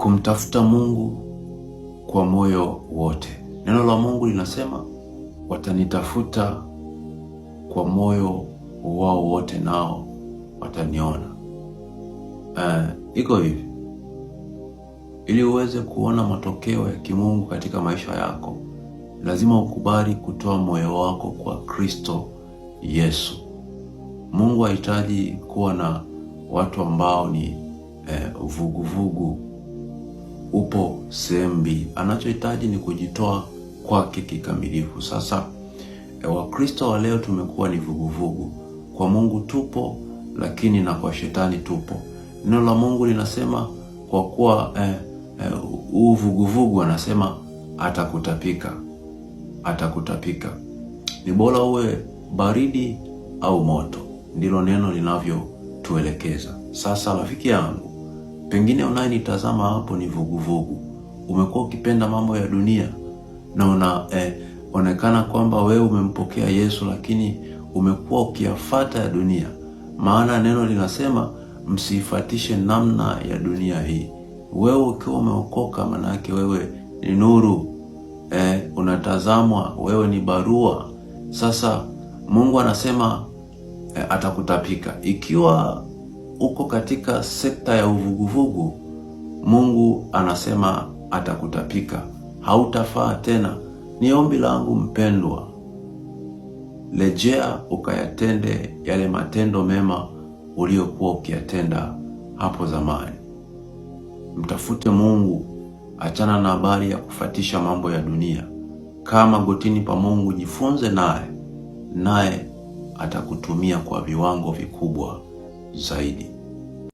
kumtafuta Mungu kwa moyo wote. Neno la Mungu linasema watanitafuta kwa moyo wao wote nao wataniona. Iko hivi, ili uweze kuona matokeo ya kimungu katika maisha yako, lazima ukubali kutoa moyo wako kwa Kristo Yesu. Mungu hahitaji kuwa na watu ambao ni vuguvugu upo sehemu mbili. Anachohitaji ni kujitoa kwake kikamilifu. Sasa Wakristo wa leo tumekuwa ni vuguvugu. Kwa Mungu tupo, lakini na kwa shetani tupo. Neno la Mungu linasema kwa kuwa vuguvugu, anasema atakutapika. Ni bora uwe baridi au moto, ndilo neno linavyotuelekeza. Sasa rafiki yangu, pengine unayenitazama hapo ni vuguvugu. Umekuwa ukipenda mambo ya dunia na unaonekana kwamba wewe umempokea Yesu, lakini umekuwa ukiyafuata ya dunia. Maana neno linasema msifuatishe namna ya dunia hii. Wewe ukiwa umeokoka, maana yake wewe ni nuru, unatazamwa, wewe ni barua. Sasa Mungu anasema atakutapika. Ikiwa uko katika sekta ya uvuguvugu, Mungu anasema atakutapika, hautafaa tena. Ni ombi langu mpendwa, rejea ukayatende yale matendo mema uliokuwa ukiyatenda hapo zamani. Mtafute Mungu, achana na habari ya kufatisha mambo ya dunia. Kama gotini pa Mungu, jifunze naye atakutumia kwa viwango vikubwa zaidi.